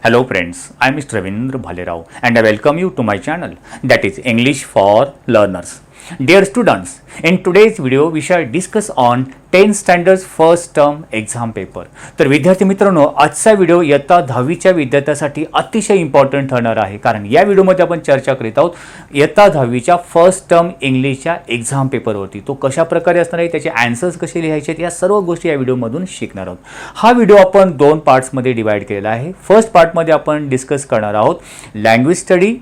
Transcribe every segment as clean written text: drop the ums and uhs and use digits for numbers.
Hello friends, I am Mr. Ravindra Bhalerao and I welcome you to my channel, that is English for Learners. Dear students, in today's video we shall discuss on 10th standards first term exam paper. तर विद्यार्थी मित्रांनो, आजचा video इयत्ता 10वीच्या विद्यार्थ्यांसाठी अतिशय important ठरणार आहे, कारण या व्हिडिओमध्ये आपण चर्चा करीत आहोत इयत्ता 10वीच्या फर्स्ट टर्म इंग्लिशच्या एक्झाम पेपरवरती. तो कशा प्रकारे असणार आहे, त्याचे आन्सर्स कसे लिहायचे आहेत, या सर्व गोष्टी या व्हिडिओमधून शिकणार आहोत. हा व्हिडिओ आपण दोन पार्ट्समध्ये डिवाइड केलेला आहे. फर्स्ट पार्टमध्ये आपण डिस्कस करणार आहोत language study,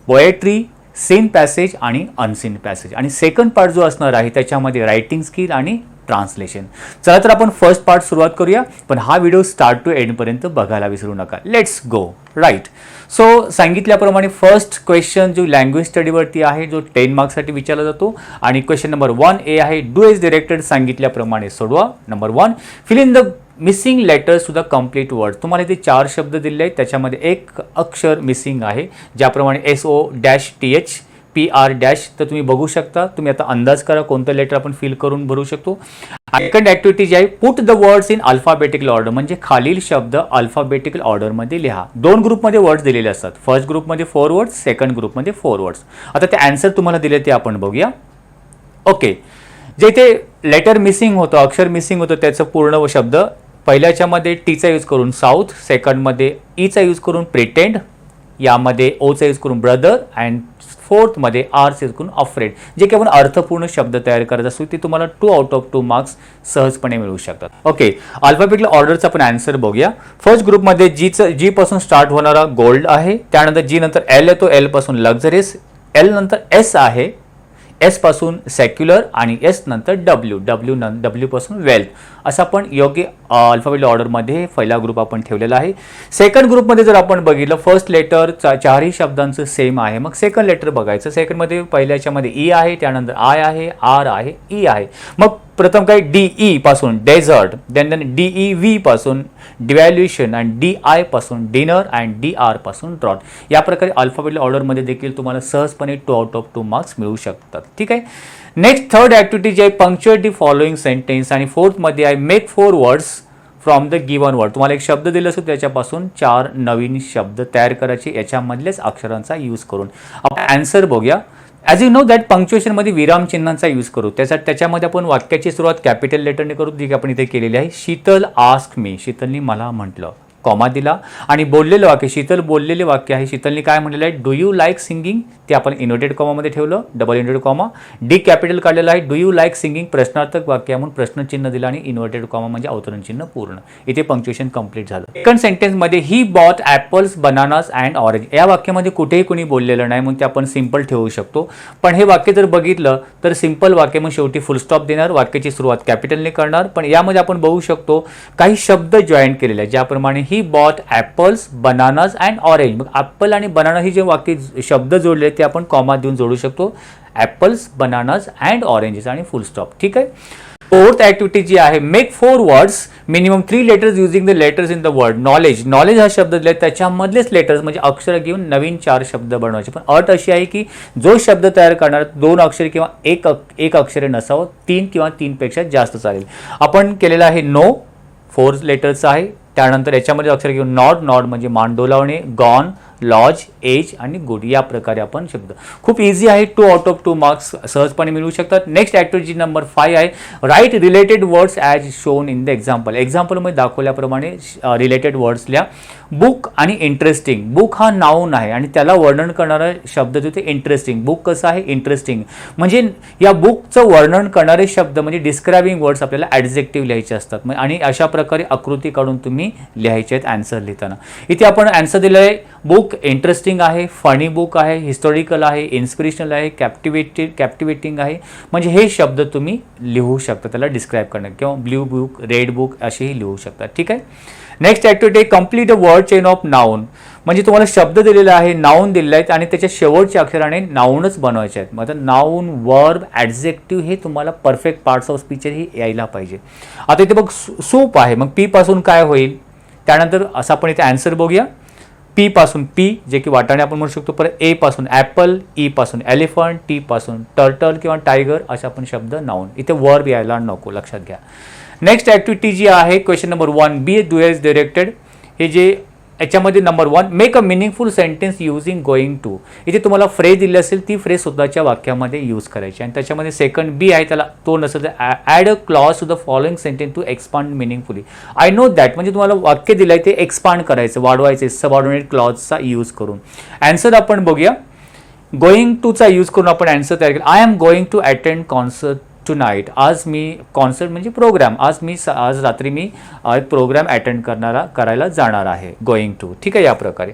poetry, seen passage आणि अनसीन पॅसेज, आणि सेकंड पार्ट जो असणार आहे त्याच्यामध्ये रायटिंग स्किल आणि ट्रान्सलेशन. चला तर आपण फर्स्ट पार्ट सुरुवात करूया, पण हा व्हिडिओ स्टार्ट टू एंडपर्यंत बघायला विसरू नका. Let's go. राईट. सो सांगितल्याप्रमाणे फर्स्ट क्वेश्चन जो लँग्वेज स्टडीवरती आहे, जो 10 मार्क्ससाठी विचारला जातो, आणि क्वेश्चन नंबर 1A आहे, डू एज डायरेक्टेड. सांगितल्याप्रमाणे सोडवा. Number 1, fill in the missing letters to the complete word. तुम्हाला इथे 4 शब्द दिले आहेत, त्याच्यामध्ये एक अक्षर मिसिंग आहे, ज्याप्रमाणे SO-TH PR- तर तुम्ही बघू शकता. तुम्ही आता अंदाज करा कोणतं लेटर आपण फिल करून भरू शकतो. सेकंड ॲक्टिव्हिटी जी आहे, put the words in alphabetical order, म्हणजे खालील शब्द अल्फाबेटिकल ऑर्डरमध्ये लिहा. 2 ग्रुपमध्ये वर्ड्स दिलेले असतात. फर्स्ट ग्रुपमध्ये 4 वर्ड्स, सेकंड ग्रुपमध्ये 4 वर्ड्स. आता ते आन्सर तुम्हाला दिले ते आपण बघूया. ओके. जे इथे लेटर मिसिंग होतं, अक्षर मिसिंग होतं, त्याचं पूर्ण शब्द पहिल्याच्यामध्ये टीचा यूज करून साऊथ, सेकंडमध्ये ईचा यूज करून प्रिटेंड, यामध्ये ओचा यूज करून ब्रदर, अँड फोर्थमध्ये आरचा यूज करून अफ्रेड. जे की आपण अर्थपूर्ण शब्द तयार करत असतो ते तुम्हाला 2 आउट ऑफ 2 मार्क्स सहजपणे मिळू शकतात. ओके. अल्फाबेटिकल ऑर्डरचा आपण आन्सर बघूया. फर्स्ट ग्रुपमध्ये जी पासून स्टार्ट होणारा गोल्ड आहे, त्यानंतर जी नंतर एल येतो, एल पासून लक्झरीज, एल नंतर एस आहे, एस पासून सेक्युलर, आणि एस नंतर डब्ल्यू पासून वेल्थ. असं आपण योग्य अल्फाबेटिकल ऑर्डरमध्ये पहिला ग्रुप आपण ठेवलेला आहे. सेकंड ग्रुपमध्ये जर आपण बघितलं, फर्स्ट लेटर चारही शब्दांचं सेम आहे, मग सेकंड लेटर बघायचं. सेकंडमध्ये पहिल्याच्यामध्ये ई आहे, त्यानंतर आय आहे, आर आहे, ई आहे. मग प्रथम काय, DE पासून डेझर्ट, देन DEV पासून डिव्हॅल्युएशन, आणि DI पासून डिनर, अँड DR पासून ड्रॉट. या प्रकारे अल्फाबेटिकल ऑर्डरमध्ये देखील तुम्हाला सहजपणे 2 आउट ऑफ 2 मार्क्स मिळू शकतात. ठीक आहे. नेक्स्ट थर्ड ॲक्टिव्हिटी जी आहे, पंक्च्युएट दी फॉलोइंग सेंटेन्स, आणि फोर्थमध्ये आहे make 4 words from the given word. तुम्हाला एक शब्द दिला असतो, त्याच्यापासून 4 नवीन शब्द तयार करायचे याच्यामधलेच अक्षरांचा यूज करून. आपण आन्सर बघूया. ॲज यू नो दॅट पंक्च्युएशनमध्ये विरामचिन्हांचा यूज करू. त्याच्यामध्ये आपण वाक्याची सुरुवात कॅपिटल लेटरने करू, जी आपण इथे केलेली आहे. शीतल आस्क मी, शीतलनी मला म्हटलं, कॉमा दिला, आणि बोललेलं वाक्य, शीतल बोललेले वाक्य आहे. शीतलनी काय म्हटलेलं आहे, डू यू लाईक सिंगिंग, ते आपण इन्व्हर्टेड कॉमामध्ये ठेवलं, double inverted comma. D capital काढलेला आहे, डू यू लाईक सिंगिंग प्रश्नार्थक वाक्य म्हणून प्रश्नचिन्ह दिलं, आणि इन्व्हर्टेड कॉमा म्हणजे अवतरणचिन्ह पूर्ण. इथे पंक्च्युएशन कंप्लीट झालं. सेकंड सेंटेन्समध्ये he bought apples, bananas and orange. या वाक्यामध्ये कुठेही कुणी बोललेलं नाही, म्हणून ते आपण सिंपल ठेवू शकतो. पण हे वाक्य जर बघितलं तर सिंपल वाक्य, मग शेवटी फुल स्टॉप देणार, वाक्याची सुरुवात कॅपिटलने करणार. पण यामध्ये आपण बघू शकतो काही शब्द जॉईन केलेले आहेत, ज्याप्रमाणे he bought apples, bananas and orange. मग ॲपल आणि बनाना ही जे वाक्य शब्द जोडले ते आपण कॉमा देऊन जोडू शकतो. ॲपल्स, बनानास अँड ऑरेंजेस, आणि फुल स्टॉप. ठीक आहे. फोर्थ ॲक्टिव्हिटी जी आहे, make 4 words minimum 3 letters using the letters in the word. Knowledge, knowledge हा शब्द दिला, त्याच्यामधलेच लेटर्स म्हणजे अक्षर घेऊन नवीन 4 शब्द बनवायचे. पण अट अशी आहे की जो शब्द तयार करणार 2 अक्षरे किंवा एक अक्षरे नसावं, 3 किंवा 3 पेक्षा जास्त चालेल. आपण केलेलं आहे नो, 4 लेटर्स आहे. त्यानंतर याच्यामध्ये अक्षर घेऊन नॉट, नॉट म्हणजे मान डोलावणे, गॉन, लॉज, एज आणि गुड. या प्रकारे आपण शब्द, खूप इझी आहे, 2 आउट ऑफ 2 मार्क्स सहजपणे मिळू शकतात. नेक्स्ट ॲक्टिव्हिटी नंबर 5 आहे, write related words as shown in the example. एक्झाम्पलमध्ये दाखवल्याप्रमाणे रिलेटेड वर्ड्स लिहा. बुक आणि इंटरेस्टिंग. बुक हा नाऊन आहे आणि त्याला वर्णन करणारा शब्द जो ते इंटरेस्टिंग. बुक कसं आहे, इंटरेस्टिंग. म्हणजे या बुकचं वर्णन करणारे शब्द म्हणजे डिस्क्रायबिंग वर्ड्स आपल्याला ॲडजेक्टिव्ह लिहायचे असतात, आणि अशा प्रकारे आकृती काढून तुम्ही लिहायचे आहेत आन्सर लिहिताना. इथे आपण आन्सर दिलं आहे, बुक इंटरेस्टिंग आहे, फनी बुक आहे, हिस्टॉरिकल आहे, इन्स्पिरेशनल आहे, कॅप्टिवेटिंग आहे. म्हणजे हे शब्द तुम्ही लिहू शकता त्याला डिस्क्राईब करणार, किंवा ब्ल्यू बुक, रेड बुक असेही लिहू शकता. ठीक आहे. Next activity, complete a word chain of noun. म्हणजे तुम्हाला शब्द दिलेला आहे, नाऊन दिलेला आहेत, आणि त्याच्या शेवटच्या अक्षराने नाऊनच बनवायचे आहेत. मग नाऊन, वर्ब, ॲडजेक्टिव्ह हे तुम्हाला परफेक्ट पार्ट्स ऑफ स्पीच ही यायला पाहिजे. आता इथे बघ सूप आहे, मग पी पासून काय होईल. त्यानंतर असं आपण इथे आन्सर बघूया. पी पासून पी, जे की वाटाणे आपण म्हणू शकतो. परत ए पासून ॲपल, ई पासून एलिफंट, टी पासून टर्टल किंवा टायगर, असे आपण शब्द नाऊन. इथे वर्ब यायला नको, लक्षात घ्या. नेक्स्ट ॲक्टिव्हिटी जी आहे, question number 1, B do as directed. हे जे याच्यामध्ये number 1 make a meaningful sentence using going to. इथे तुम्हाला फ्रेज दिली असेल ती फ्रेज स्वतःच्या वाक्यामध्ये यूज करायची. आणि त्याच्यामध्ये सेकंड बी आहे, त्याला तो नसेल तर add a clause to the following sentence to expand meaningfully. I know that म्हणजे तुम्हाला वाक्य दिलं आहे ते एक्सपांड करायचं, वाढवायचे सबऑर्डिनेट क्लॉजचा यूज करून. आन्सर आपण बघूया. गोइंग टूचा यूज करून आपण आन्सर तयार केला. I am going to attend concert tonight. आज मी कॉन्सर्ट म्हणजे प्रोग्राम, आज रात्री मी प्रोग्राम अटेंड करायला जाणार आहे. Going to. ठीक आहे, या प्रकारे.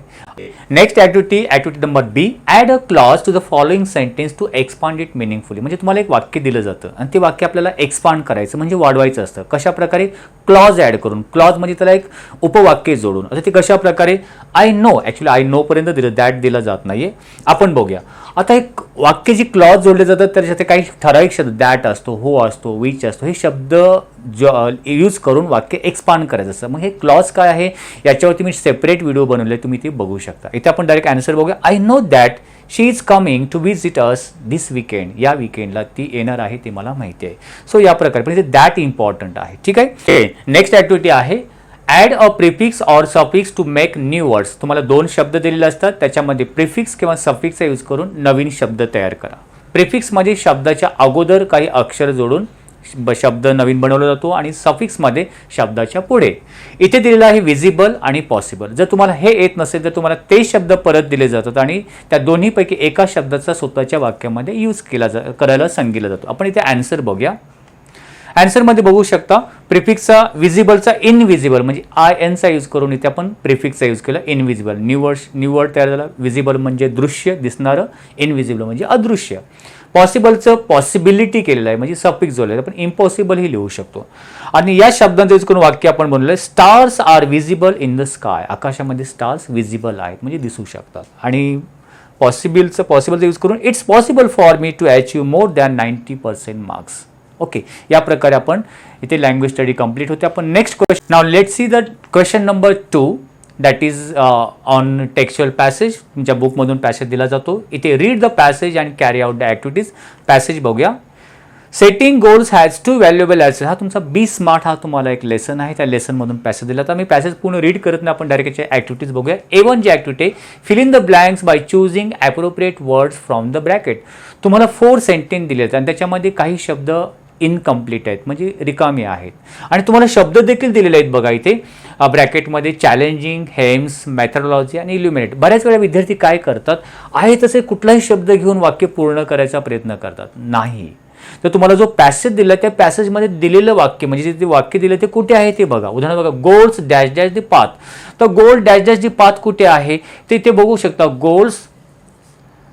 Next activity number B, add a clause to the following sentence to expand it meaningfully. म्हणजे तुम्हाला एक वाक्य दिलं जातं आणि ते वाक्य आपल्याला एक्सपांड करायचं म्हणजे वाढवायचं असतं. कशा प्रकारे? क्लॉज ॲड करून. क्लॉज म्हणजे त्याला एक उपवाक्य जोडून. आता ते कशा प्रकारे? I know, actually I know पर्यंत दिलं, दॅट दिलं जात नाहीये. आपण बघूया. आता एक वाक्य जी क्लॉज जोडले जातात त्याच्यात काही ठराविक शब्द, दॅट असतो, हो असतो, विच असतो, हे शब्द यूज करून वाक्य एक्सपांड करायचं असतं. मग हे क्लॉज काय आहे याच्यावरती मी सेपरेट व्हिडिओ बनवले, तुम्ही ते बघू शकता. इथे आपण डायरेक्ट आन्सर बघूया. I know that she is coming to visit us this weekend. या वीकेंडला ती येणार आहे ते मला माहिती आहे. सो या प्रकारे म्हणजे दॅट इम्पॉर्टंट आहे. ठीक आहे. नेक्स्ट ॲक्टिव्हिटी आहे add a prefix or suffix to make new words. तुम्हाला 2 शब्द दिलेले असतात, त्याच्यामध्ये प्रिफिक्स किंवा सफिक्सचा यूज करून नवीन शब्द तयार करा. प्रिफिक्स म्हणजे शब्दाच्या अगोदर काही अक्षर जोडून शब्द नवीन बनवला जातो आणि सफिक्समध्ये शब्दाच्या पुढे. इथे दिलेलं आहे विजिबल आणि पॉसिबल. जर तुम्हाला हे येत नसेल तर तुम्हाला ते शब्द परत दिले जातात आणि त्या दोन्हीपैकी एका शब्दाचा स्वतःच्या वाक्यामध्ये यूज करायला सांगितलं जातो. आपण इथे आन्सर बघूया. आन्सरमध्ये बघू शकता प्रिफिक्सचा विजिबलचा इनविजिबल म्हणजे आय एनचा यूज करून इथे आपण प्रिफिक्सचा यूज केला. इनविजिबल न्यू वर्ड तयार झाला. विजिबल म्हणजे दृश्य दिसणारं, इनविजिबल म्हणजे अदृश्य. पॉसिबलचं पॉसिबिलिटी केलेलं आहे म्हणजे सफिक्स जोडलेलं, पण इम्पॉसिबल ही लिहू शकतो. आणि या शब्दांचा यूज करून वाक्य आपण बनवलं. Stars are visible in the sky. आकाशामध्ये स्टार्स विजिबल आहेत म्हणजे दिसू शकतात. आणि पॉसिबलचा यूज करून it's possible for me to achieve more than 90% marks. Okay, या प्रकारे आपण इथे लँग्वेज स्टडी कंप्लीट होते. आपण next question. Now let's see the question number 2 that is on textual passage. तुमच्या बुकमधून पॅसेज दिला जातो. इथे read the passage and carry out the activities. Passage बघूया. Setting goals has 2 valuable lesson. हा तुमचा बी स्मार्ट हा तुम्हाला एक लेसन आहे. त्या लेसनमधून पॅसेज दिला. तर मी पॅसेज पूर्ण रीड करत नाही, आपण डायरेक्ट याच्या ॲक्टिव्हिटीज बघूया. A1 जी activity, fill in the blanks by choosing appropriate words from the bracket. तुम्हाला 4 सेंटेन्स दिले आहेत आणि त्याच्यामध्ये काही शब्द इनकम्प्लीट आहेत म्हणजे रिकामी आहेत. आणि तुम्हाला शब्द देखील दिलेले आहेत बघा इथे ब्रॅकेटमध्ये. चॅलेंजिंग, हेम्स, मेथडॉलॉजी आणि इल्युमिनेट. बऱ्याच वेळा विद्यार्थी काय करतात, आहे तसे कुठलाही शब्द घेऊन वाक्य पूर्ण करायचा प्रयत्न करतात. नाही, तर तुम्हाला जो पॅसेज दिला त्या पॅसेजमध्ये दिलेलं वाक्य म्हणजे जे वाक्य दिलं ते कुठे आहे ते बघा. उदाहरण बघा, goals dash dash the path. तर गोल डॅश डॅश दी पाथ कुठे आहे ते इथे बघू शकता. Goals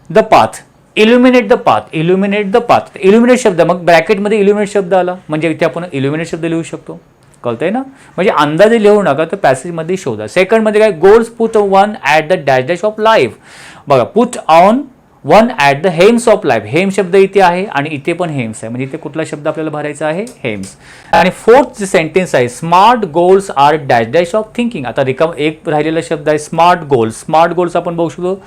the path, illuminate the path, illuminate the path. Illuminate शब्द, मग ब्रॅकेटमध्ये इल्युमिनेट शब्द आला म्हणजे इथे आपण इल्युमिनेट शब्द लिहू शकतो. कळतंय ना? म्हणजे अंदाजे लिहू नका, तर पॅसेजमध्ये शोधा. सेकंडमध्ये काय, goals put one at the dash dash of life. बघा, put on one at the helms of life. Helm शब्द इथे आहे आणि इथे पण हेम्स आहे म्हणजे इथे कुठला शब्द आपल्याला भरायचा आहे, हेम्स. आणि फोर्थ जे सेंटेन्स आहे, smart goals are dash dash of thinking. आता रिकाम एक राहिलेला शब्द आहे स्मार्ट गोल्स. स्मार्ट गोल्स आपण बघू शकतो.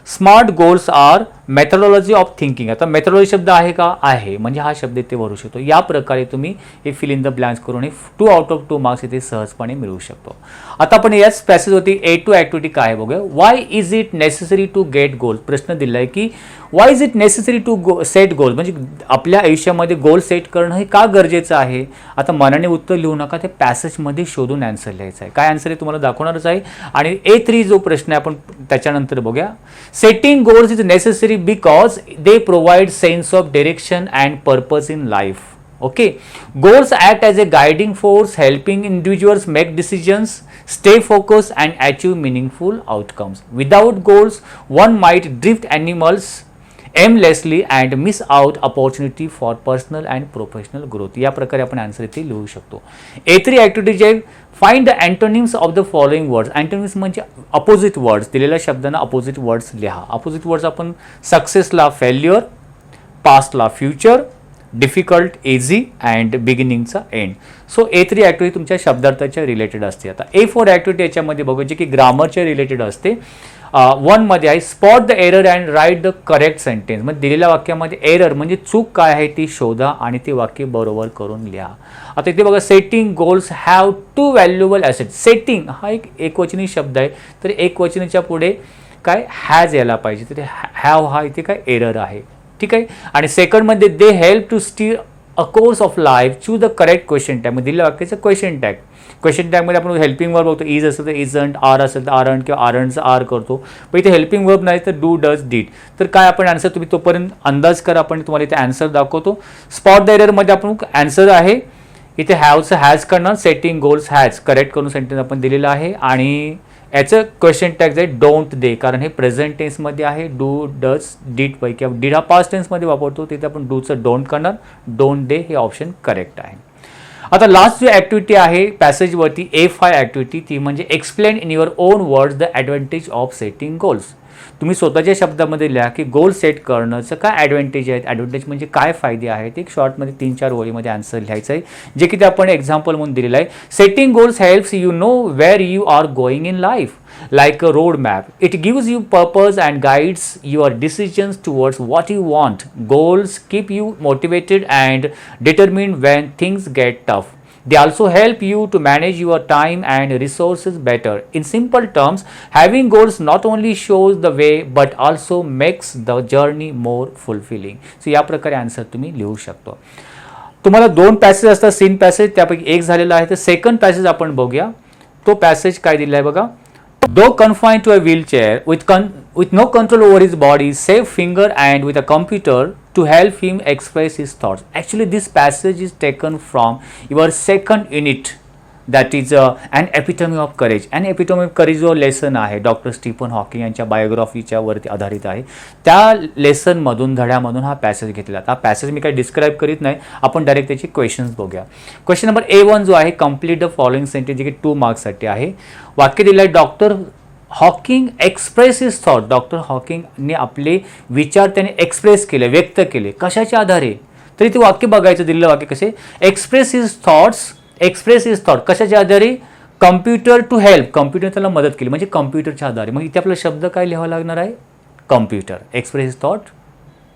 Smart goals are methodology of thinking. आता मेथडॉलॉजी शब्द आहे का? आहे, म्हणजे हा शब्द इथे भरू शकतो. या प्रकारे तुम्ही हे फिल इन द ब्लँक्स करून 2 आउट ऑफ 2 मार्क्स इथे सहजपणे मिळवू शकतो. आता आपण याच पॅसेजवरती A2 ॲक्टिव्हिटी काय बघूया. Why is it necessary to get goal. प्रश्न दिला आहे की why is it necessary to set goal, म्हणजे आपल्या आयुष्यामध्ये गोल सेट करणं हे का गरजेचं आहे. आता मनाने उत्तर लिहू नका, ते पॅसेजमध्ये शोधून आन्सर लिहायचं आहे. काय आन्सर आहे तुम्हाला दाखवणारच आहे. आणि A3 जो प्रश्न आहे आपण त्याच्यानंतर बघूया. Setting goals is necessary because they provide sense of direction and purpose in life. Okay, goals act as a guiding force, helping individuals make decisions, stay focused and achieve meaningful outcomes. Without goals, one might drift animals aimlessly and miss out opportunity for personal and professional growth. या प्रकारे आपण answer इथे लिहू शकतो. A3 activity जे find the antonyms of the following words. Antonyms म्हणजे opposite words. दिलेल्या शब्दांना अपोजिट वर्ड्स लिहा. अपोजिट वर्ड्स आपण सक्सेसला फेल्युअर, पास्टला फ्युचर, डिफिकल्ट, इझी अँड बिगिनिंगचा एंड. सो A3 ॲक्टिव्हिटी तुमच्या शब्दार्थाच्या रिलेटेड असते. आता A4 ॲक्टिव्हिटी याच्यामध्ये बघू जे की ग्रामरच्या रिलेटेड असते. 1 मध्ये आहे spot the error and write the correct sentence. मग दिलेल्या वाक्यामध्ये एरर म्हणजे चूक काय आहे ती शोधा आणि ते वाक्य बरोबर करून लिहा. आता इथे बघा setting goals have 2 valuable asset. Setting हा एक एकवचनी शब्द आहे, तर एकवचनीच्या पुढे काय हॅज यायला पाहिजे, तर हॅव हा इथे काय एरर आहे. ठीक आहे. आणि सेकंडमध्ये they help to steer a course of life, choose the correct question tag. मग दिलेल्या वाक्याचं क्वेश्चन टॅग. क्वेश्चन टॅगमध्ये आपण हेल्पिंग वर्ब बघतो, इज असेल तर इजंट, आर असेल तर आरंट किंवा आरंटचा आर करतो. पण इथे हेल्पिंग वर्ब नाही तर डू, डज, डीड. तर काय आपण आन्सर तुम्ही तोपर्यंत अंदाज करा, आपण तुम्हाला इथे आन्सर दाखवतो. स्पॉट द एररमध्ये आपण आन्सर आहे इथे हॅवचं हॅज करणार, सेटिंग गोल्स हॅज करेक्ट करून सेंटेन्स आपण दिलेलं आहे. आणि याचं क्वेश्चन टॅग आहे डोंट दे, कारण हे प्रेझेंट टेन्समध्ये आहे. डू, डज, डीड पैकी डीड हा पास्ट टेन्समध्ये वापरतो, तिथे आपण डूचं डोंट करणार. डोंट दे हे ऑप्शन करेक्ट आहे. आता लास्ट जो ॲक्टिव्हिटी आहे पॅसेजवरती A5 ॲक्टिव्हिटी, ती म्हणजे explain in your on words the advantage of setting goals. तुम्ही स्वतःच्या शब्दामध्ये लिहा की गोल सेट करण्याचं काय ॲडव्हान्टेज आहेत, ॲडव्हान्टेज म्हणजे काय फायदे आहेत. एक शॉर्टमध्ये 3-4 ओळीमध्ये आन्सर लिहायचं आहे, जे की ते आपण एक्झाम्पल म्हणून दिलेलं आहे. Setting goals helps you know where you are going in life like a roadmap. It gives you purpose and guides your decisions towards what you want. Goals keep you motivated and determined when things get tough. They also help you to manage your time and resources better. In simple terms, having goals not only shows the way but also makes the journey more fulfilling. So या प्रकारे answer तुम्ही लिहू शकतो. तुम्हाला 2 passage असतात, scene passage, त्यापैकी एक झालेला आहे. तर सेकंड पॅसेज आपण बघूया. तो पॅसेज काय दिला आहे बघा. Though confined to a wheelchair with no control over his body, save finger and with a computer to help him express his thoughts. Actually, this passage is taken from your second unit, that is an epitome of courage. An epitome of courage जो lesson आहे doctor Stephen Hawking यांच्या बायोग्राफीच्या वरती आधारित आहे. त्या लेसनमधून धड्यामधून हा passage घेतला. हा पॅसेज मी काही डिस्क्राईब करीत नाही, आपण डायरेक्ट त्याची क्वेश्चन्स बघूया. क्वेश्चन नंबर A1 जो आहे कंप्लीट द फॉलोइंग सेंटेन्स, जे की 2 मार्क्ससाठी आहे. वाक्य दिलं आहे doctor Hawking express his thought. Doctor हॉकिंगने आपले विचार त्याने एक्सप्रेस केले, व्यक्त केले. कशाच्या आधारे, तरी ते वाक्य बघायचं. दिलेलं वाक्य कसे express his thoughts, express his thought कशाच्या आधारे, कम्प्युटर टू हेल्प, कम्प्युटर त्याला मदत केली म्हणजे कम्प्युटरच्या आधारे. मग इथे आपला शब्द काय लिहावा लागणार आहे, computer. Express his thought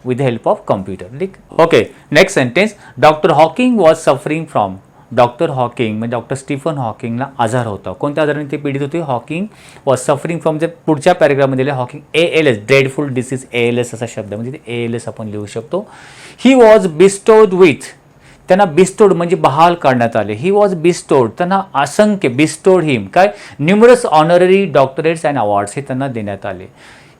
with the help of computer. ठीक. Okay, next sentence. Doctor Hawking was suffering from. Doctor Hawking म्हणजे डॉक्टर स्टीफन हॉकिंगला आजार होता. कोणत्या आजाराने ते पीडित होते, हॉकिंग वॉज सफरिंग फ्रॉम. जे पुढच्या पॅरेग्राफमध्ये दिले Hawking ALS, dreadful disease, ALS असा शब्द म्हणजे ते ALS आपण लिहू शकतो. ही वॉज बिस्टोड विथ, त्यांना बिस्टोड म्हणजे बहाल करण्यात आले. ही वॉज बिस्टोड, त्यांना असंख्य, बिस्टोड हिम काय, numerous honorary doctorates and awards हे त्यांना देण्यात आले.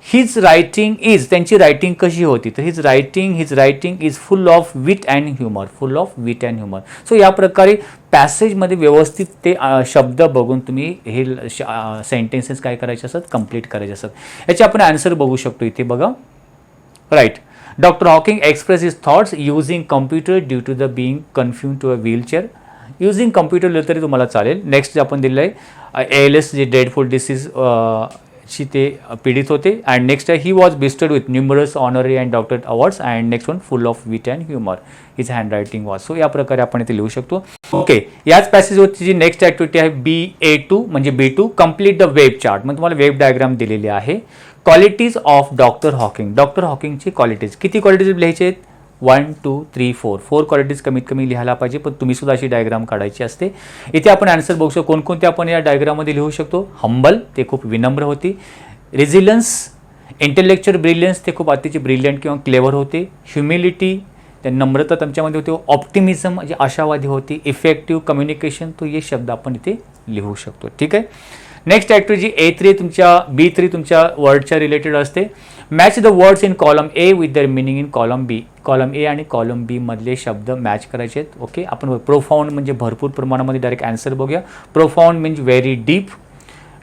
हिज रायटिंग इज, त्यांची रायटिंग कशी होती, तर his writing is full of wit and humour, full of wit and humour. So या प्रकारे पॅसेजमध्ये व्यवस्थित ते शब्द बघून तुम्ही हे सेंटेन्सेस काय करायचे असतात, कंप्लीट करायचे असतात. याचे आपण आन्सर बघू शकतो इथे बघा. Right. Dr. Hawking expressed his thoughts using computer due to the being confined to a wheelchair. Using computer लिहिलं तरी तुम्हाला चालेल. नेक्स्ट आपण दिलेलं आहे ALS जे ड्रेडफुल डिसीज ची ते पीडित होते. अँड नेक्स्ट आहे he was blessed with numerous honorary and doctorate awards. And next one full of wit and humour, his handwriting was. So या प्रकारे आपण इथे लिहू शकतो. ओके, याच पॅसेजवरची जी नेक्स्ट ॲक्टिव्हिटी आहे BA2 म्हणजे B2, complete the web chart. मग तुम्हाला वेब डायग्राम दिलेली आहे. Qualities of doctor Hawking. Doctor हॉकिंगची क्वालिटीज, किती क्वालिटीज लिहायचे आहेत, 1 2 3 4 क्वालिटीज कमीत कमी लिहायला पाहिजे. पण तुम्ही सुद्धा अशी डायग्राम काढायची असते. इथे आपण आन्सर बघू शकतो कोणकोणते आपण या डायग्राममध्ये लिहू शकतो. हंबल, ते खूप विनम्र होती. रेझिलियन्स, इंटेलेक्च्युअल ब्रिलियन्स, ते खूप अतिशय ब्रिलियंट किंवा क्लेवर होते. ह्युमिलिटी, त्या नम्रता त्यांच्यामध्ये होते. ऑप्टिमिझम म्हणजे आशावादी होती. इफेक्टिव्ह कम्युनिकेशन, तो हे शब्द आपण इथे लिहू शकतो. ठीक आहे. नेक्स्ट ॲक्टिव्हिटी A3 तुमच्या B3 तुमच्या वर्डच्या रिलेटेड असते. Match the words in column A with दर meaning in column B. Column A आणि कॉलम B मधले शब्द मॅच करायचे आहेत. ओके, आपण प्रोफाऊंड म्हणजे भरपूर प्रमाणामध्ये डायरेक्ट आन्सर बघूया. प्रोफाऊंड म्हणजे व्हेरी डीप,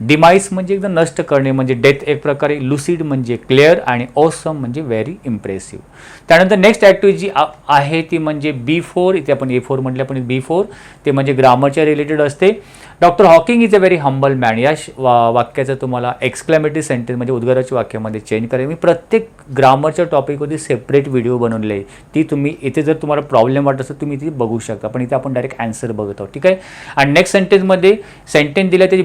डिमाइस म्हणजे एकदम नष्ट करणे म्हणजे डेथ एक प्रकारे, लुसिड म्हणजे क्लिअर आणि ऑसम म्हणजे व्हेरी इम्प्रेसिव्ह. त्यानंतर नेक्स्ट ॲक्टिव्हिटी जी आहे ती म्हणजे B4, इथे आपण A4 म्हटलं पण B4 ते म्हणजे ग्रामरच्या रिलेटेड असते. Doctor Hawking is a very humble man या वाक्याचं तुम्हाला एक्सक्लेमेटरी सेंटेन्स म्हणजे उद्गाराच्या वाक्यामध्ये चेंज करेल. मी प्रत्येक ग्रामरच्या टॉपिकवरती सेपरेट व्हिडिओ बनवले आहे, ती तुम्ही इथे जर तुम्हाला प्रॉब्लेम वाटत असेल तुम्ही ती बघू शकता, पण इथे आपण डायरेक्ट आन्सर बघत आहोत. ठीक आहे. आणि नेक्स्ट सेंटेन्समध्ये सेंटेन्स दिला त्याची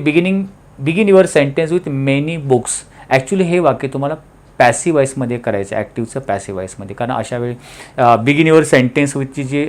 begin your sentence with many books. Actually हे वाक्य तुम्हाला पॅसिव्ह व्हॉइसमध्ये करायचं, ॲक्टिव्हचं पॅसिव्ह व्हॉइसमध्ये, कारण अशा वेळी बिगिन युअर सेंटेन्स विथची जी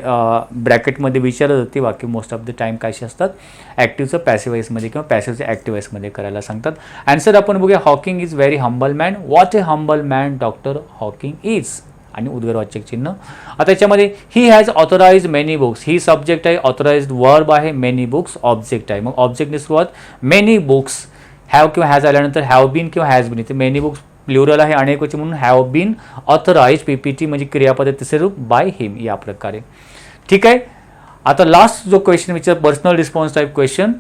ब्रॅकेटमध्ये विचारत होती वाक्य मोस्ट ऑफ द टाईम कशी असतात, ॲक्टिव्हचं पॅसिव्ह व्हॉइसमध्ये किंवा पॅसिव्हचं ॲक्टिव्ह व्हॉइसमध्ये करायला सांगतात. आन्सर आपण बघूया. Hawking is very humble man. What a humble man doctor Hawking is आणि उद्गारवाचक चिन्ह. आता याच्यामध्ये he has authorise many books. He subject आहे, ऑथोराइज्ड वर्ब आहे, मेनी बुक्स ऑब्जेक्ट आहे. मग ऑब्जेक्टने सुरुवात मेनी बुक्स, हॅव किंवा हॅज आल्यानंतर हॅव बीन किंवा हॅज बीन. इथे मेनी बुक्स प्लुरल आहे, अनेकवचन म्हणून हॅव बीन ऑथराइज. PPT म्हणजे क्रियापद तिसरे रूप बाय हिम या प्रकारे. ठीक आहे. आता लास्ट जो क्वेश्चन विचार पर्सनल रिस्पॉन्स टाईप क्वेश्चन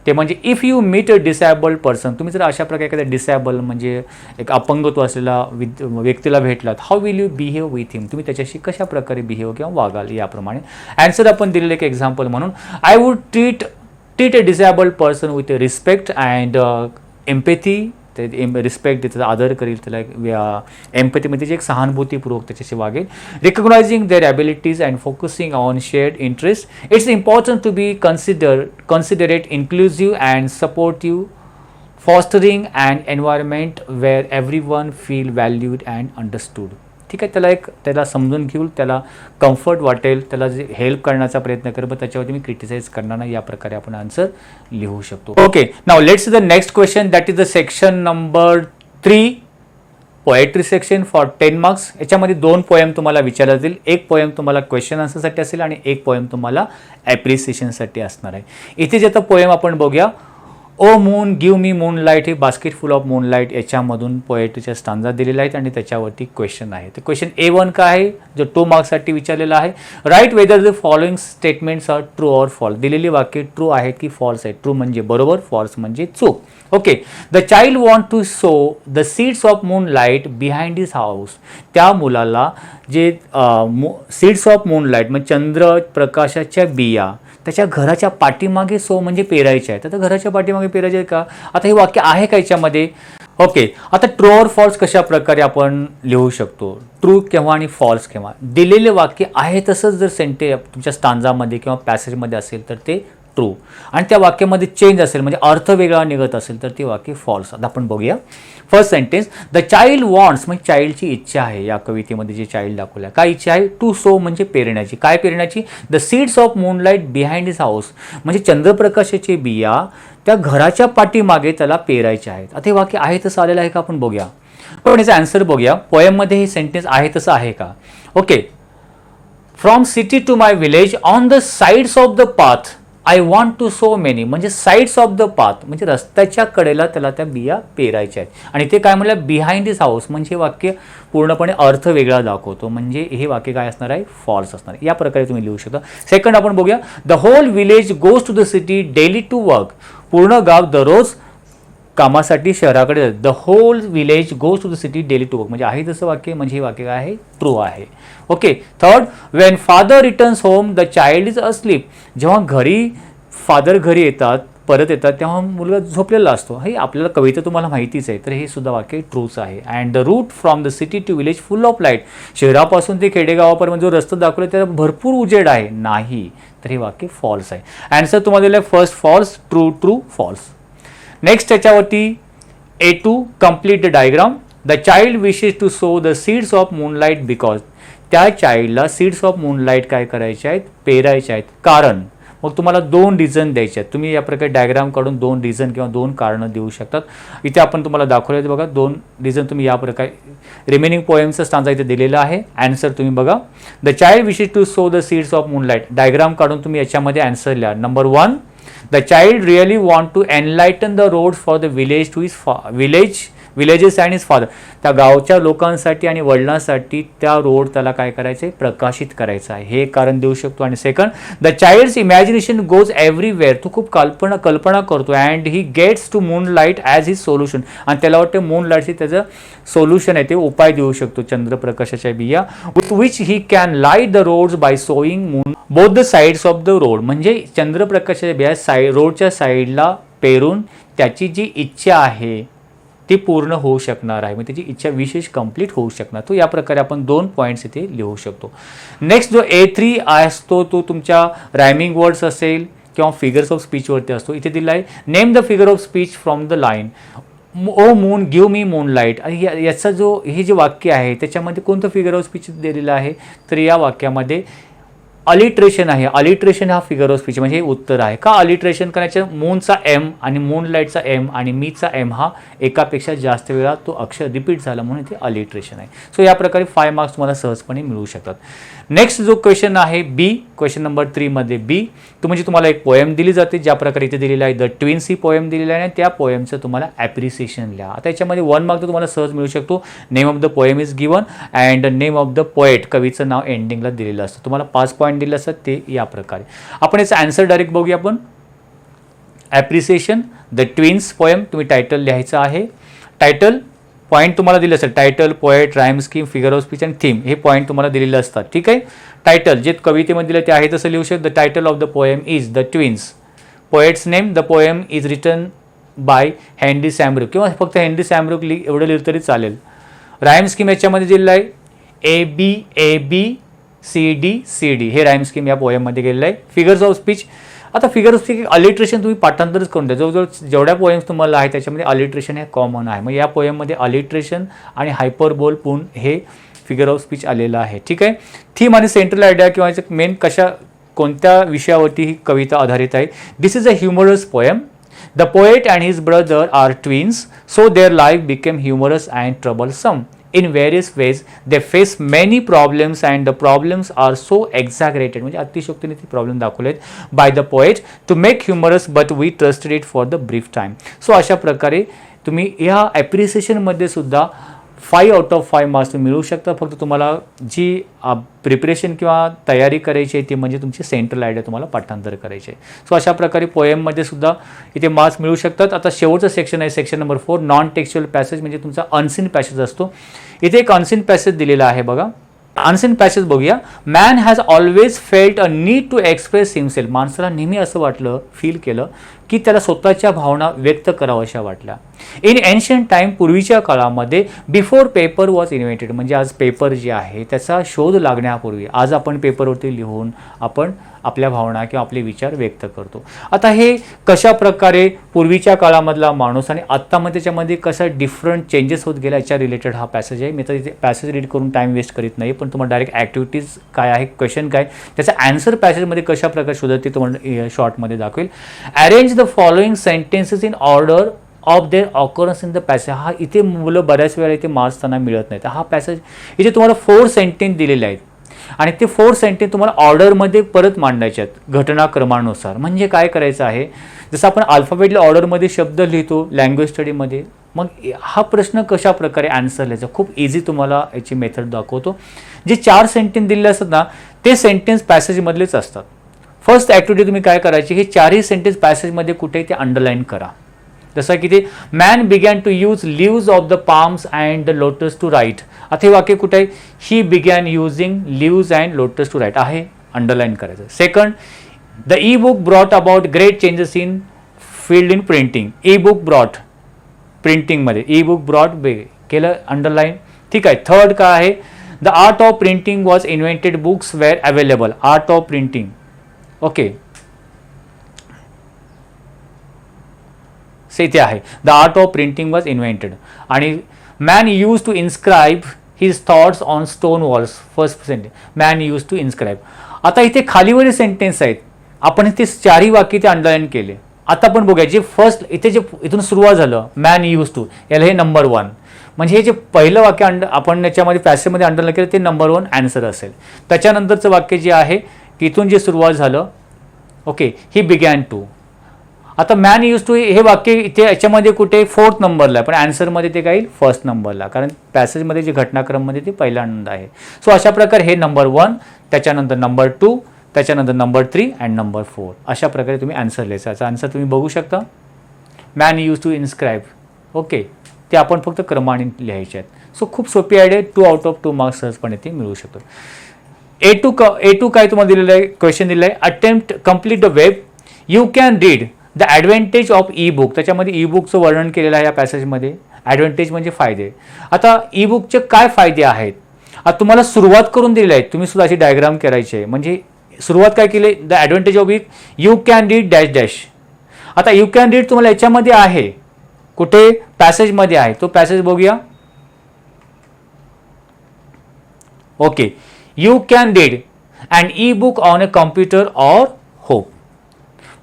ते म्हणजे if you meet a disabled person. तुम्ही जर अशा प्रकारे एखाद्या डिसेबल म्हणजे एक अपंगत्व असलेला व्यक्तीला भेटलात, how will you behave with him. तुम्ही त्याच्याशी कशा प्रकारे बिहेव किंवा वागाल याप्रमाणे. आन्सर आपण दिलेलं एक एक्झाम्पल म्हणून I would treat a disabled person with respect and empathy. ते रिस्पेक्ट त्याचा आदर करील, त्याला एम्पॅथी म्हणजे एक सहानुभूतीपूर्वक त्याच्याशी वागेल. Recognising their abilities and focusing on shared interest. It's important to be considerate, inclusive and supportive, fostering and environment where everyone feel valued and understood. ठीक आहे. त्याला समजून घेऊन त्याला कम्फर्ट वाटेल, त्याला जे हेल्प करण्याचा प्रयत्न करेल, पण त्याच्यावरती मी क्रिटिसाइज करणार नाही. या प्रकारे आपण आन्सर लिहू शकतो. Okay, now let's the next question that is the section number 3 poetry section for 10 marks. याच्यामध्ये 2 पोएम तुम्हाला विचारले जातील. एक पोएम तुम्हाला क्वेश्चन आन्सरसाठी असेल आणि एक पोएम तुम्हाला ॲप्रिसिएशनसाठी असणार आहे. इथे जे आता पोएम आपण बघूया. O moon give me moonlight, हे बास्केट फुल ऑफ मूनलाईट याच्यामधून पोएट्रीच्या स्टांजा दिलेल्या आहेत आणि त्याच्यावरती क्वेश्चन आहे. तर क्वेश्चन A1 का आहे जो 2 मार्क्ससाठी विचारलेला आहे. Write whether the following statements are true or false. दिलेली वाक्य ट्रू आहेत की फॉल्स आहेत. ट्रू म्हणजे बरोबर, फॉल्स म्हणजे चूक. Okay. The child want to sow the seeds of moonlight behind his house. त्या मुलाला जे सीड्स ऑफ मूनलाईट म्हणजे चंद्र प्रकाशाच्या बिया त्याच्या घराच्या पाठीमागे सो म्हणजे पेरायचे आहेत. आता घराच्या पाठीमागे पेरायचे का. आता हे वाक्य आहे का याच्यामध्ये. ओके. आता ट्रू ऑर फॉल्स कशा प्रकारे आपण लिहू शकतो. ट्रू केव्हा आणि फॉल्स केव्हा. दिलेले वाक्य आहे तसंच जर तुमच्या स्टांजामध्ये किंवा पॅसेजमध्ये असेल तर ते ट्रू, आणि त्या वाक्यामध्ये चेंज असेल म्हणजे अर्थ वेगळा निघत असेल तर ते वाक्य फॉल्स. आता आपण बघूया. First sentence the child wants म्हणजे चाइल्डची इच्छा आहे. या कवितेमध्ये जे चाइल्ड दाखवल्या काय इच्छा आहे. टू सो म्हणजे पेरण्याची. काय पेरण्याची. The seeds of moonlight behind his house म्हणजे चंद्रप्रकाशाचे बिया त्या घराच्या पाठीमागे त्याला पेरायचे आहेत. आता हे वाक्य आहे तसं आलेलं आहे का आपण बघूया. पण याचा आन्सर बघूया. पोएममध्ये हे सेंटेन्स आहे तसं आहे का. Okay. From city to my village on the sides of the path I want to sow many म्हणजे साइड्स ऑफ द पाथ म्हणजे रस्त्याच्या कडेला त्याला त्या बिया पेरायच्या आहेत. आणि ते काय म्हणलं बिहाइंड हिज हाऊस म्हणजे हे वाक्य पूर्णपणे अर्थ वेगळा दाखवतो म्हणजे हे वाक्य काय असणार आहे फॉल्स असणार आहे. या प्रकारे तुम्ही लिहू शकता. सेकंड आपण बघूया. The whole village goes to the city daily to work. पूर्ण गाव दररोज कामासाठी शहराकडे जातात. The whole village goes to the city daily to work म्हणजे आहे तसं वाक्य म्हणजे हे वाक्य काय आहे ट्रू आहे. Okay. Third Wien father returns home the child is asleep. जेव्हा फादर घरी येतात परत येतात तेव्हा मुलगा झोपलेला असतो. हे आपल्याला कविता तुम्हाला माहितीच आहे तर हे सुद्धा वाक्य ट्रूच आहे. And the route from the city to village full of light. शहरापासून ते खेडेगावापर्यंत जो रस्ता दाखवला त्याला भरपूर उजेड आहे नाही तर हे वाक्य फॉल्स आहे. आन्सर तुम्हाला दिलं first false, true true false. Next त्याच्यावरती A2 complete the diagram. The child wishes to sow the seeds of moonlight because. त्या चाइल्डला सीड्स ऑफ मूनलाईट काय करायचे आहेत पेरायचे आहेत कारण. मग तुम्हाला 2 रिझन द्यायचे आहेत. तुम्ही या प्रकारे डायग्राम काढून 2 रिझन किंवा 2 कारणं देऊ शकतात. इथे आपण तुम्हाला दाखवले बघा 2 रिझन तुम्ही या प्रकारे रिमेनिंग पोएमचं स्टांजा इथे दिलेला आहे. आन्सर तुम्ही बघा. The child wishes to sow the seeds of moonlight diagram काढून तुम्ही याच्यामध्ये आन्सर लिहा. Number 1 the child really want to enlighten the road for the village to his village villages and his father, त्या गावच्या लोकांसाठी आणि वडिलांसाठी त्या रोड त्याला काय करायचं आहे, प्रकाशित करायचा आहे, हे कारण देऊ शकतो. आणि second, the child's imagination goes everywhere, तो खूप कल्पना करतो and he gets to moonlight as his solution, आणि त्याला वाटतं मून लाईटची त्याचं सोल्युशन आहे, ते उपाय देऊ शकतो चंद्रप्रकाशाच्या बिया, with which he can light the roads by sowing moon both the sides of the road, म्हणजे चंद्रप्रकाशाच्या बिया रोडच्या साईडला पेरून त्याची जी इच्छा आहे ती पूर्ण होऊ शकणार आहे, म्हणजे त्याची इच्छा विशेष कंप्लीट होऊ शकणार. तो या प्रकारे आपण 2 पॉईंट्स इथे लिहू शकतो. नेक्स्ट जो A3 असतो तो तुमच्या रायमिंग वर्ड्स असेल किंवा फिगर्स ऑफ स्पीचवरती असतो. इथे दिला आहे name the figure of speech from the line O moon give me moonlight. याचा जो हे जे वाक्य आहे त्याच्यामध्ये कोणतं फिगर ऑफ स्पीच दिलेलं आहे, तर या वाक्यामध्ये अलिट्रेशन आहे. अलिट्रेशन हा फिगर ऑफ स्पीच म्हणजे हे उत्तर आहे. का अलिट्रेशन करायचं, मूनचा एम आणि मूनलाईटचा एम आणि मीचा एम हा एकापेक्षा जास्त वेळा तो अक्षर रिपीट झाला म्हणून ते अलिट्रेशन आहे. सो या प्रकारे 5 मार्क्स तुम्हाला सहजपणे मिळू शकतात. नेक्स्ट जो क्वेश्चन आहे बी, क्वेश्चन नंबर 3 मध्ये बी, तो म्हणजे तुम्हाला एक पोएम दिली जाते, ज्या प्रकारे इथे दिलेला आहे द ट्विन्स ही पोएम दिलेला आहे आणि त्या पोएमचं तुम्हाला ॲप्रिसिएशन लिहा. आता याच्यामध्ये 1 मार्क तुम्हाला सहज मिळू शकतो. Name of the poem is given and name of the poet, कवीचं नाव एंडिंगला दिलेलं असतं. तुम्हाला 5 पॉईंट दिले असतात ते या प्रकारे. आपण याचा आन्सर डायरेक्ट बघूया. आपण ॲप्रिसिएशन द ट्विन्स पोएम, तुम्ही टायटल लिहायचं आहे. टायटल पॉईंट तुम्हाला दिले असेल, title, poet, rhyme scheme, figure of speech आणि थीम, हे पॉईंट तुम्हाला दिलेले असतात. ठीक आहे. टायटल जे कवितेमध्ये दिलं ते आहे तसं लिहू शकतो. The title of the poem is the twins. Poet's name, the poem is written by Henry Sambrook, किंवा फक्त हेनरी सॅमब्रुक एवढं लिहिलं तरी चालेल. राईम स्कीम याच्यामध्ये दिलेलं आहे ABABCDCD, हे राईम स्कीम या पोएममध्ये गेलेलं आहे. फिगर्स ऑफ स्पीच, आता फिगर ऑफ स्पीच अलिट्रेशन तुम्ही पाठांतरच करून द्या. जवळजवळ जेवढ्या पोएम्स तुम्हाला आहे त्याच्यामध्ये अलिट्रेशन हे कॉमन आहे. मग या पोएममध्ये अलिट्रेशन आणि हायपरबोल पून हे फिगर ऑफ स्पीच आलेलं आहे. ठीक आहे. थीम आणि सेंट्रल आयडिया किंवा मेन कोणत्या विषयावरती ही कविता आधारित आहे. This is a humorous poem. The poet and his brother are twins, so their life became humorous and troublesome. In various ways, they face many problems and the problems are so exaggerated, म्हणजे अतिशयोक्तीने ते problem दाखवलेत by the poet to make humorous, but we trusted it for the brief time. So अशा प्रकारे तुम्ही या ॲप्रिसिएशनमध्ये सुद्धा 5 out of 5 marks तुम्ही मिळवू शकता. फक्त तुम्हाला जी प्रिपरेशन किंवा तयारी करायची आहे ती म्हणजे तुमची सेंट्रल आयडिया तुम्हाला पाठांतर करायचे आहे. सो अशा प्रकारे पोएममध्ये सुद्धा इथे मार्क्स मिळू शकतात. आता शेवटचं सेक्शन आहे, section number 4, non textual passage, म्हणजे तुमचा अनसीन पॅसेज असतो. इथे एक अनसीन पॅसेज दिलेला आहे बघा. अनसीन पॅसेज बघूया. Man has always felt a need to express himself. माणसाला नेहमी असं फील केलं की त्याला स्वतःच्या भावना व्यक्त कराव्याशा वाटल्या. इन एन्शियंट टाईम, पूर्वीच्या काळामध्ये, बिफोर पेपर वॉज इन्व्हेंटेड, म्हणजे आज पेपर जे आहे त्याचा शोध लागण्यापूर्वी आज आपण पेपरवरती लिहून आपण आपल्या भावना किंवा आपले विचार व्यक्त करतो. आता हे कशा प्रकारे पूर्वीच्या काळामधला माणूस आणि आत्तामध्ये त्याच्यामध्ये कसा डिफरंट चेंजेस होत गेला याच्या रिलेटेड हा पॅसेज आहे. मी तर इथे पॅसेज रीड करून टाईम वेस्ट करीत नाही, पण तुम्हाला डायरेक्ट ॲक्टिव्हिटीज काय आहे, क्वेश्चन काय, त्याचा आन्सर पॅसेजमध्ये कशा प्रकारे शोधत ते तुम्हाला शॉर्टमध्ये दाखवेल. Arrange the following sentences in order of their occurrence in the passage. हा इथे मुलं बऱ्याच वेळा इथे मार्क्स त्यांना मिळत नाहीत. हा पॅसेज इथे तुम्हाला 4 सेंटेन्स दिलेले आहेत आणि ते 4 सेंटेन्स तुम्हाला ऑर्डरमध्ये परत मांडायचे आहेत घटनाक्रमानुसार. म्हणजे काय करायचं आहे, जसं आपण अल्फाबेटली ऑर्डरमध्ये शब्द लिहितो लँग्वेज स्टडीमध्ये, मग हा प्रश्न कशा प्रकारे आन्सर लिहायचा, खूप इझी तुम्हाला याची मेथड दाखवतो. जे 4 सेंटेन्स दिलेले असतात ना ते सेंटेन्स पॅसेजमधलेच असतात. फर्स्ट ॲक्टिव्हिटी तुम्ही काय करायची, हे 4ही सेंटेन्स पॅसेजमध्ये कुठे ते अंडरलाईन करा. जसं की ते man began to use leaves of the palms and the lotus to write. आता हे वाक्य कुठे आहे, he began using leaves and lotus to write आहे, अंडरलाईन करायचं. Second, the E book brought about great changes in field in printing. E book brought प्रिंटिंगमध्ये, e book brought केलं underline. ठीक आहे. थर्ड काय आहे, the art of printing was invented, books were available. Art of printing, okay, इथे आहे the art of printing was invented. आणि man use to inscribe his thoughts on stone walls. First sentence, man use to inscribe. आता इथे खालीवरील sentence आहेत, आपण इथे 4ही वाक्य ते अंडरलाईन केले. आता आपण बघूया जे फर्स्ट इथे जे इथून सुरुवात झालं मॅन यूज टू, याला हे नंबर 1, म्हणजे हे जे पहिलं वाक्य आपण याच्यामध्ये पॅसेजमध्ये अंडरलाईन केलं ते नंबर 1 आन्सर असेल. त्याच्यानंतरचं वाक्य जे आहे की इथून जे सुरुवात झालं, ओके, ही बिगॅन टू, आता मॅन यूज टू हे वाक्य इथे याच्यामध्ये कुठे 4th नंबरला आहे, पण आन्सरमध्ये ते काय येईल 1st नंबरला, कारण पॅसेजमध्ये जे घटनाक्रममध्ये ते पहिल्यांदा आहे. सो अशा प्रकारे हे नंबर 1, त्याच्यानंतर नंबर 2, त्याच्यानंतर नंबर 3 अँड नंबर 4, अशा प्रकारे तुम्ही आन्सर लिहायचा. याचा आन्सर तुम्ही बघू शकता. Man use to inscribe. Okay, ते आपण फक्त क्रमाने लिहायचे आहेत. सो खूप सोपी आयडिया आहे. 2 आउट ऑफ 2 मार्क्स सहजपणे ते मिळू शकतो. A2 काय तुम्हाला दिलेलं आहे, क्वेश्चन दिलेलं आहे, attempt complete the web, you can read the advantage of E book. त्याच्यामध्ये ई बुकचं वर्णन केलेलं आहे या पॅसेजमध्ये. ॲडव्हान्टेज म्हणजे फायदे. आता ई बुकचे काय फायदे आहेत, आता तुम्हाला सुरुवात करून दिलेली आहे, तुम्ही सुद्धा अशी डायग्राम करायची आहे. म्हणजे सुरुवात काय केली, the advantage of E, you can read dash dash. आता यू कॅन रीड तुम्हाला याच्यामध्ये आहे, कुठे पॅसेजमध्ये आहे, तो पॅसेज बघूया. Okay, you can read and e book on a computer or home.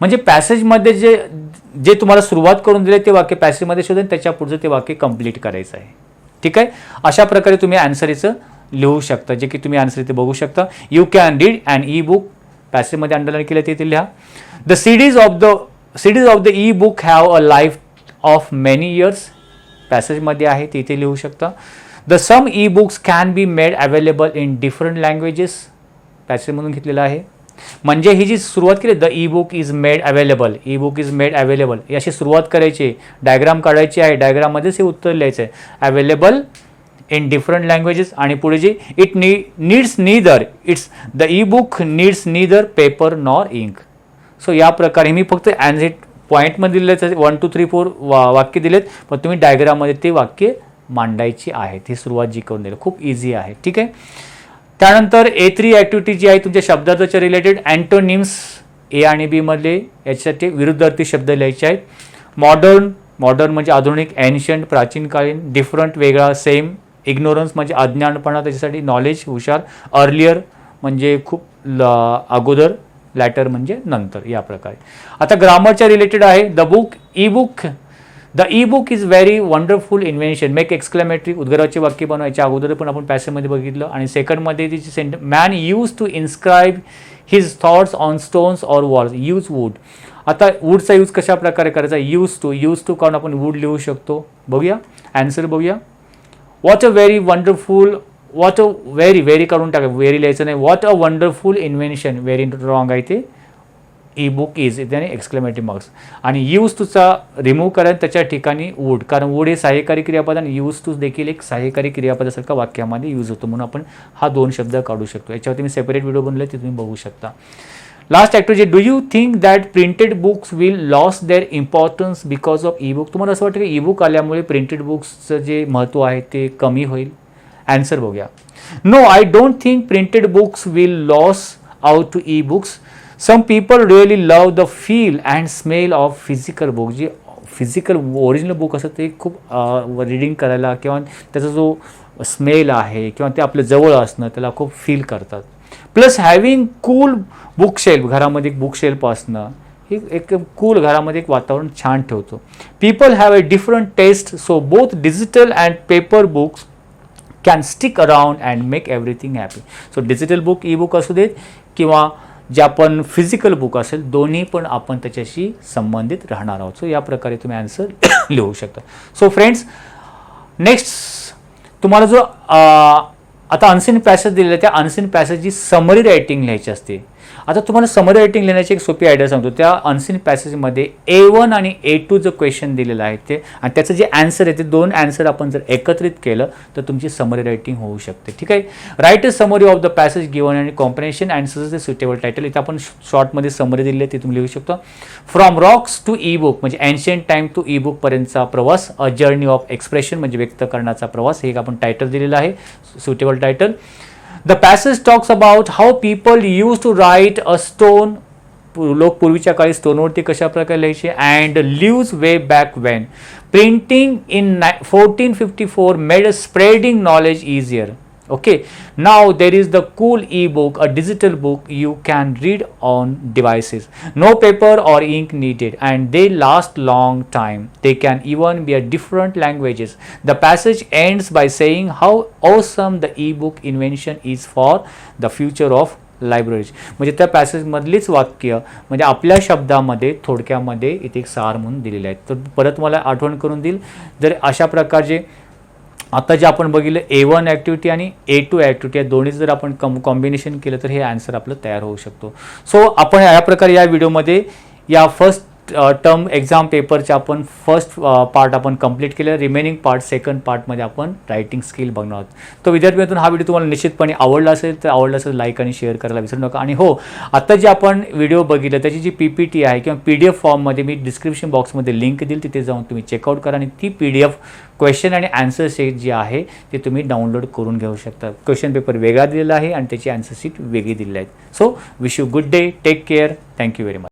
म्हणजे पॅसेजमध्ये जे तुम्हाला सुरुवात करून दिले ते वाक्य पॅसेजमध्ये शोधून त्याच्या पुढचं ते वाक्य कंप्लीट करायचं आहे. ठीक आहे, अशा प्रकारे तुम्ही आन्सर इथं लिहू शकता, जे की तुम्ही आन्सर इथे बघू शकता. You can read and e book, पॅसेजमध्ये अंडरलाईन केलं ते इथे लिहा. The CDs of the E book have a life of many years, पॅसेजमध्ये आहे ते इथे लिहू शकता. The same e books can be made available in different languages, पॅसेजमधून घेतलेलं आहे. म्हणजे ही जी सुरुवात केली, the E book is made available, e book is made available, याची सुरुवात करायची, डायग्राम काढायची आहे, डायग्राममध्येच हे उत्तर लिहायचं आहे. अवेलेबल इन डिफरंट लँग्वेजेस, आणि पुढे जे it needs neither, it's the E book needs neither paper nor ink. So या प्रकारे मी फक्त आन्सर पॉईंटमध्ये दिले 1 2 3 4 वाक्य दिलेत, पण तुम्ही डायग्राममध्ये ते वाक्य मांडायची आहेत. ही सुरुवात जी करून दिली खूप इझी आहे. ठीक आहे, त्यानंतर A3 ॲक्टिव्हिटी जी आहे तुमच्या शब्दार्थाच्या रिलेटेड, अँटोनिम्स ए आणि बी मधले याच्यासाठी विरुद्धार्थी शब्द लिहायचे आहेत. मॉडर्न म्हणजे आधुनिक, एन्शंट प्राचीनकालीन, डिफरंट वेगळा, सेम, इग्नोरन्स म्हणजे अज्ञानपणा, त्याच्यासाठी नॉलेज हुशार, अर्लियर म्हणजे खूप अगोदर, लॅटर म्हणजे नंतर, या प्रकारे. आता ग्रामरच्या रिलेटेड आहे. The E book is very wonderful invention, make exclamatory, उद्गाराचे वाक्य बनवायच्या अगोदर पण आपण पॅसेजमध्ये बघितलं. आणि सेकंडमध्ये तिची man use to inscribe his thoughts on stones or walls, use wood. आता वूडचा यूज कशा प्रकारे करायचा, यूज टू काढून आपण वूड लिहू शकतो. बघूया आन्सर बघूया. व्हॉट अ व्हेरी काढून टाका, व्हेरी लिहायचं नाही. What a wonderful invention, very wrong आहे ते, ई बुक इज त्याने एक्सक्लेमेटिव्ह मार्क्स. आणि यूज टूचा रिमूव्ह करा, त्याच्या ठिकाणी वूड, कारण वूड हे सहाय्यकारी क्रियापद आणि यूज टू देखील एक सहाय्यकारी क्रियापदासारखा वाक्यामध्ये यूज होतो, म्हणून आपण हा 2 शब्द काढू शकतो. याच्यावरती मी सेपरेट व्हिडिओ बनवले, ते तुम्ही बघू शकता. Last activity, do you think that printed books will lose their importance because of ebook. तुम्हाला असं वाटतं की ई बुक आल्यामुळे प्रिंटेड बुक्सचं जे महत्त्व आहे ते कमी होईल. आन्सर बघूया. No, I don't think printed books will lose out to ebooks. Some people really love the feel and smell of physical book. जे फिजिकल ओरिजिनल बुक असतं ते खूप रिडिंग करायला किंवा त्याचा जो स्मेल आहे किंवा ते आपल्या जवळ असणं त्याला खूप फील करतात. प्लस हॅव्हिंग कूल बुकशेल्फ, घरामध्ये एक बुकशेल्फ असणं हे एक कूल घरामध्ये एक वातावरण छान ठेवतो. People have a different taste, so both digital and paper books can stick around and make everything happy. So digital book, ebook असू देत किंवा जे आपण फिजिकल बुक असेल, दोन्ही पण आपण त्याच्याशी संबंधित राहणार आहोत. सो या प्रकारे तुम्ही आन्सर लिहू शकता. सो फ्रेंड्स, नेक्स्ट तुम्हाला जो आता अनसीन पॅसेज दिलेला आहे, त्या अनसीन पॅसेजची समरी रायटिंग लिहायची असते. आता तुम्हाला समरी रायटिंग लिहिण्याची एक सोपी आयडिया सांगतो. त्या अनसीन पॅसेजमध्ये A1 आणि A2 जो क्वेश्चन दिलेला आहे ते आणि त्याचं जे आन्सर आहे ते 2 आन्सर आपण जर एकत्रित केलं तर तुमची समरी रायटिंग होऊ शकते. ठीक आहे, write a summary of the passage given आणि comprehension and suggest a suitable title. इथे आपण शॉर्टमध्ये समरी दिली आहे ते तुम्ही लिहू शकता. From rocks to e book म्हणजे ancient time to e book पर्यंतचा प्रवास, अ जर्नी ऑफ एक्सप्रेशन म्हणजे व्यक्त करण्याचा प्रवास, हे एक आपण टायटल दिलेलं आहे, suitable title. The passage talks about how people used to write a stone. लोक पूर्वीच्या काळी स्टोनवरती कशा प्रकारे लिहायचे. And lives way back when printing in 1454 made spreading knowledge easier. Okay, now there is the cool e-book, a digital book you can read on devices. No paper or ink needed and they last long time. They can even be a different languages. The passage ends by saying how awesome the e-book invention is for the future of libraries. म्हणजे त्या पॅसेजमधलीच वाक्य म्हणजे आपल्या शब्दामध्ये थोडक्यामध्ये इथे एक सार म्हणून दिलेले आहेत. तर परत मला आठवण करून देईल, जर अशा प्रकारचे आता जे आपण बघितलं A1 ॲक्टिव्हिटी आणि A2 ॲक्टिव्हिटी या दोन्ही जर आपण कॉम्बिनेशन केलं तर हे आन्सर आपलं तयार होऊ शकतो. सो आपण या प्रकारे या व्हिडिओमध्ये या फर्स्ट टर्म एक्झाम पेपरचे आपण फर्स्ट पार्ट आपण कंप्लीट केलं. रिमेनिंग पार्ट सेकंड पार्टमध्ये आपण रायटिंग स्किल बघणार आहोत. तर विद्यार्थ्यांतून हा व्हिडिओ तुम्हाला निश्चितपणे आवडला असेल तर लाईक आणि शेअर करायला विसरू नका. आणि हो, आता जे आपण व्हिडिओ बघितलं त्याची जी PPT आहे किंवा PDF फॉर्ममध्ये मी डिस्क्रिप्शन बॉक्समध्ये लिंक देईल, तिथे जाऊन तुम्ही चेकआउट करा आणि ती PDF क्वेश्चन आणि आन्सर शीट जी आहे ते तुम्ही डाउनलोड करून घेऊ शकता. क्वेश्चन पेपर वेगळा दिलेला आहे आणि त्याची आन्सर शीट वेगळी दिलेली आहे. So wish you good day, take care, thank you very much.